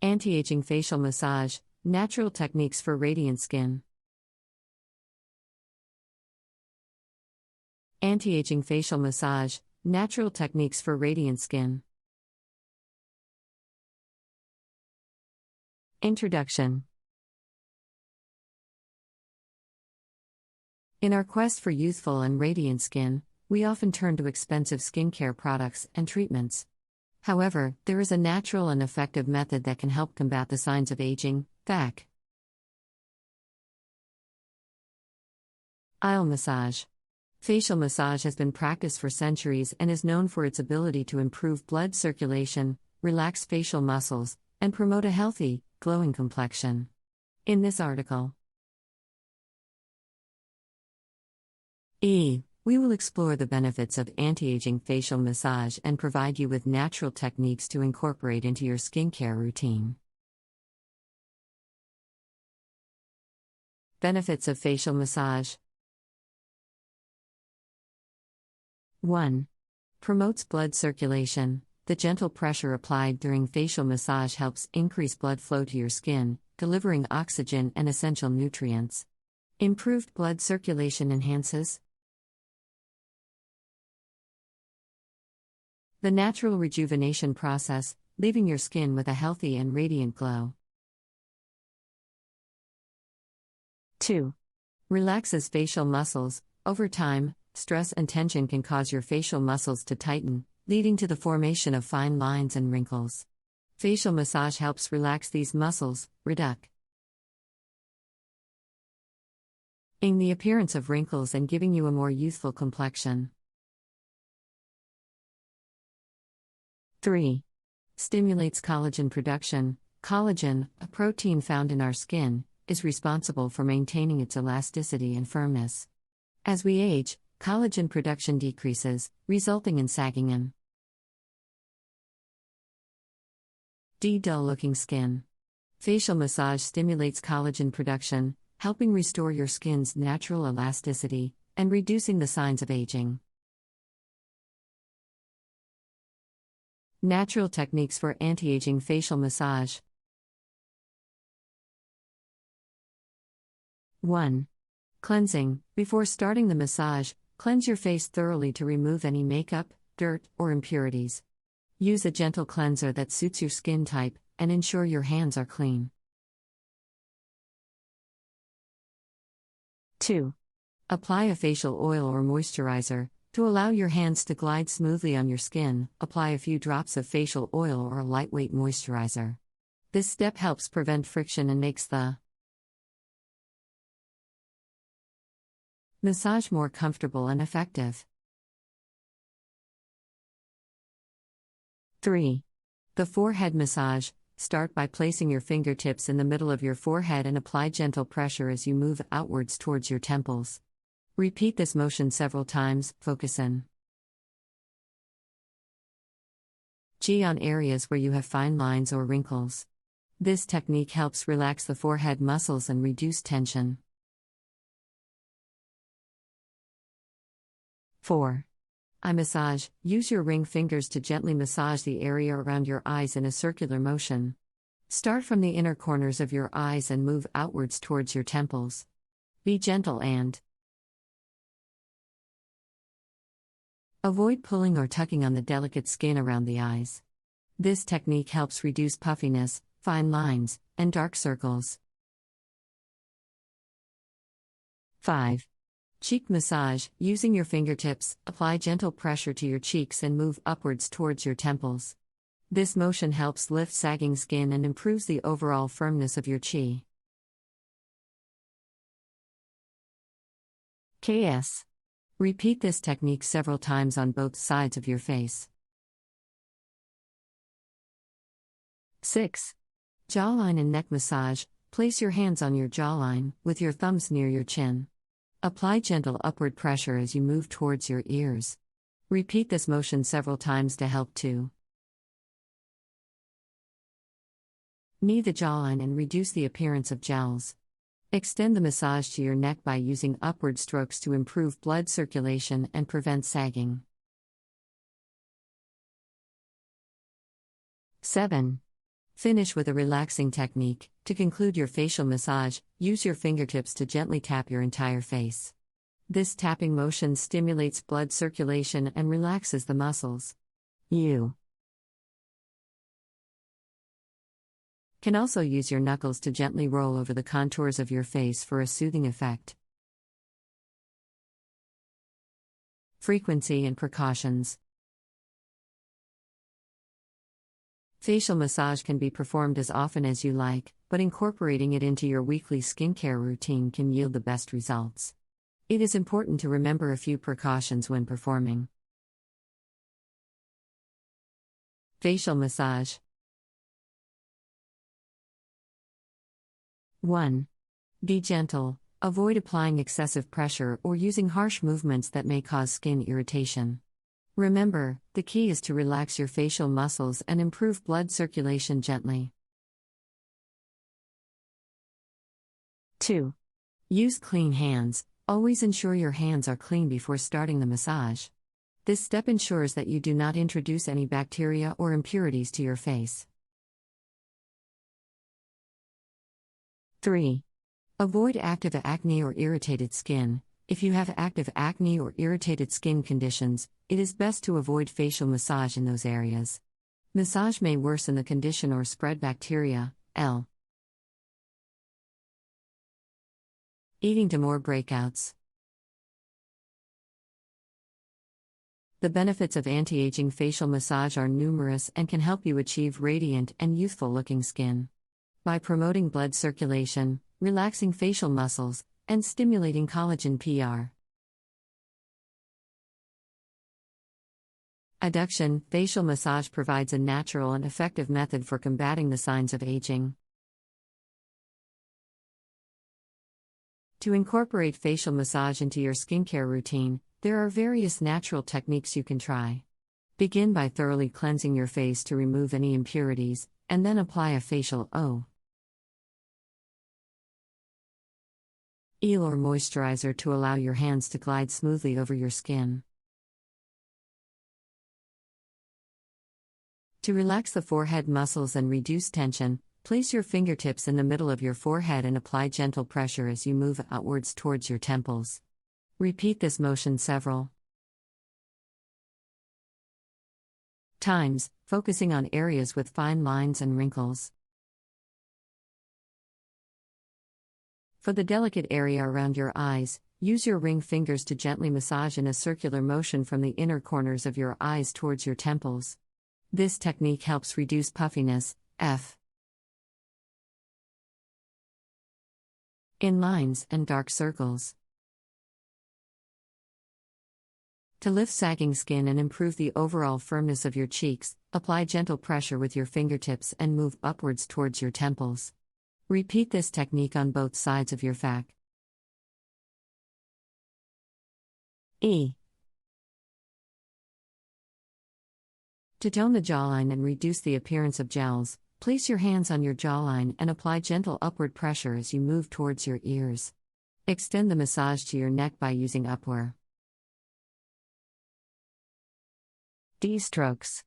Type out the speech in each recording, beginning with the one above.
Anti-aging facial massage, natural techniques for radiant skin. Anti-aging facial massage, natural techniques for radiant skin. Introduction. In our quest for youthful and radiant skin, we often turn to expensive skincare products and treatments. However, there is a natural and effective method that can help combat the signs of aging, FAC. Isle massage. Facial massage has been practiced for centuries and is known for its ability to improve blood circulation, relax facial muscles, and promote a healthy, glowing complexion. In this article, we will explore the benefits of anti-aging facial massage and provide you with natural techniques to incorporate into your skincare routine. Benefits of facial massage. 1. Promotes blood circulation. The gentle pressure applied during facial massage helps increase blood flow to your skin, delivering oxygen and essential nutrients. Improved blood circulation enhances the natural rejuvenation process, leaving your skin with a healthy and radiant glow. 2. Relaxes facial muscles. Over time, stress and tension can cause your facial muscles to tighten, leading to the formation of fine lines and wrinkles. Facial massage helps relax these muscles, reducing the appearance of wrinkles and giving you a more youthful complexion. 3. Stimulates collagen production. Collagen, a protein found in our skin, is responsible for maintaining its elasticity and firmness. As we age, collagen production decreases, resulting in sagging and dull-looking skin. Facial massage stimulates collagen production, helping restore your skin's natural elasticity and reducing the signs of aging. Natural techniques for anti-aging facial massage. 1. Cleansing. Before starting the massage, cleanse your face thoroughly to remove any makeup, dirt, or impurities. Use a gentle cleanser that suits your skin type, and ensure your hands are clean. 2. Apply a facial oil or moisturizer. To allow your hands to glide smoothly on your skin, apply a few drops of facial oil or a lightweight moisturizer. This step helps prevent friction and makes the massage more comfortable and effective. 3. The forehead massage. Start by placing your fingertips in the middle of your forehead and apply gentle pressure as you move outwards towards your temples. Repeat this motion several times, focusing on areas where you have fine lines or wrinkles. This technique helps relax the forehead muscles and reduce tension. 4. Eye massage. Use your ring fingers to gently massage the area around your eyes in a circular motion. Start from the inner corners of your eyes and move outwards towards your temples. Be gentle and avoid pulling or tugging on the delicate skin around the eyes. This technique helps reduce puffiness, fine lines, and dark circles. 5. Cheek massage. Using your fingertips, apply gentle pressure to your cheeks and move upwards towards your temples. This motion helps lift sagging skin and improves the overall firmness of your cheek. Repeat this technique several times on both sides of your face. 6. Jawline and neck massage. Place your hands on your jawline, with your thumbs near your chin. Apply gentle upward pressure as you move towards your ears. Repeat this motion several times to help to knee the jawline and reduce the appearance of jowls. Extend the massage to your neck by using upward strokes to improve blood circulation and prevent sagging. 7. Finish with a relaxing technique. To conclude your facial massage, use your fingertips to gently tap your entire face. This tapping motion stimulates blood circulation and relaxes the muscles. You can also use your knuckles to gently roll over the contours of your face for a soothing effect. Frequency and precautions. Facial massage can be performed as often as you like, but incorporating it into your weekly skincare routine can yield the best results. It is important to remember a few precautions when performing facial massage. 1. Be gentle. Avoid applying excessive pressure or using harsh movements that may cause skin irritation. Remember, the key is to relax your facial muscles and improve blood circulation gently. 2. Use clean hands. Always ensure your hands are clean before starting the massage. This step ensures that you do not introduce any bacteria or impurities to your face. 3. Avoid active acne or irritated skin. If you have active acne or irritated skin conditions, it is best to avoid facial massage in those areas. Massage may worsen the condition or spread bacteria. Eating to more breakouts. The benefits of anti-aging facial massage are numerous and can help you achieve radiant and youthful-looking skin. By promoting blood circulation, relaxing facial muscles, and stimulating collagen PR. Adduction. Facial massage provides a natural and effective method for combating the signs of aging. To incorporate facial massage into your skincare routine, there are various natural techniques you can try. Begin by thoroughly cleansing your face to remove any impurities, and then apply a facial oil or moisturizer to allow your hands to glide smoothly over your skin. To relax the forehead muscles and reduce tension, place your fingertips in the middle of your forehead and apply gentle pressure as you move outwards towards your temples. Repeat this motion several times, focusing on areas with fine lines and wrinkles. For the delicate area around your eyes, use your ring fingers to gently massage in a circular motion from the inner corners of your eyes towards your temples. This technique helps reduce puffiness, in lines and dark circles. To lift sagging skin and improve the overall firmness of your cheeks, apply gentle pressure with your fingertips and move upwards towards your temples. Repeat this technique on both sides of your face. To tone the jawline and reduce the appearance of jowls, place your hands on your jawline and apply gentle upward pressure as you move towards your ears. Extend the massage to your neck by using upward strokes.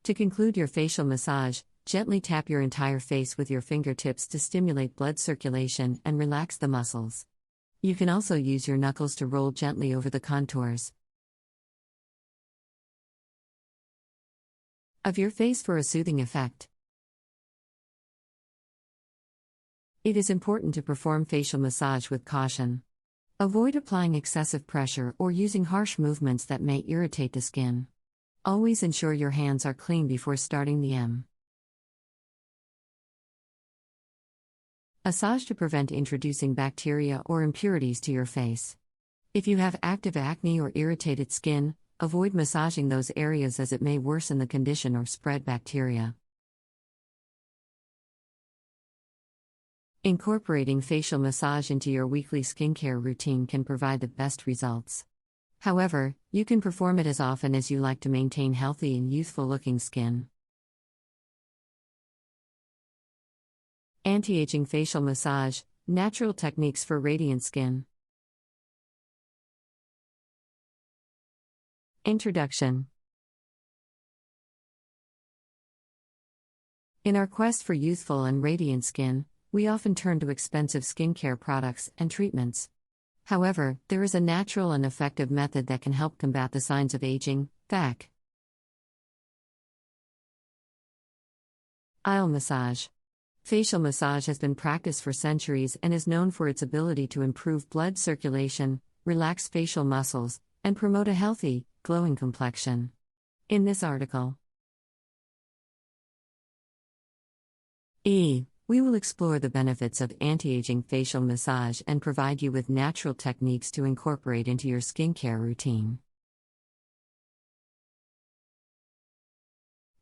To conclude your facial massage, gently tap your entire face with your fingertips to stimulate blood circulation and relax the muscles. You can also use your knuckles to roll gently over the contours of your face for a soothing effect. It is important to perform facial massage with caution. Avoid applying excessive pressure or using harsh movements that may irritate the skin. Always ensure your hands are clean before starting the massage to prevent introducing bacteria or impurities to your face. If you have active acne or irritated skin, avoid massaging those areas as it may worsen the condition or spread bacteria. Incorporating facial massage into your weekly skincare routine can provide the best results. However, you can perform it as often as you like to maintain healthy and youthful-looking skin. Anti-aging facial massage, natural techniques for radiant skin. Introduction. In our quest for youthful and radiant skin, we often turn to expensive skincare products and treatments. However, there is a natural and effective method that can help combat the signs of aging, FAC. Isle massage. Facial massage has been practiced for centuries and is known for its ability to improve blood circulation, relax facial muscles, and promote a healthy, glowing complexion. In this article, we will explore the benefits of anti-aging facial massage and provide you with natural techniques to incorporate into your skincare routine.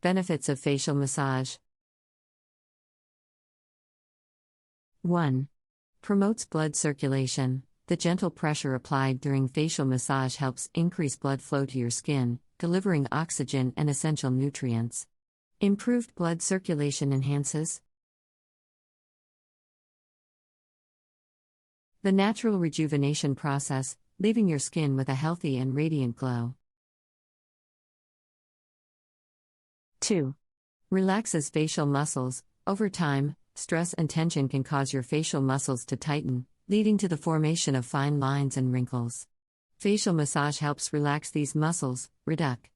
Benefits of facial massage. 1. Promotes blood circulation. The gentle pressure applied during facial massage helps increase blood flow to your skin, delivering oxygen and essential nutrients. Improved blood circulation enhances the natural rejuvenation process, leaving your skin with a healthy and radiant glow. 2. Relaxes facial muscles. Over time, stress and tension can cause your facial muscles to tighten, leading to the formation of fine lines and wrinkles. Facial massage helps relax these muscles, reduce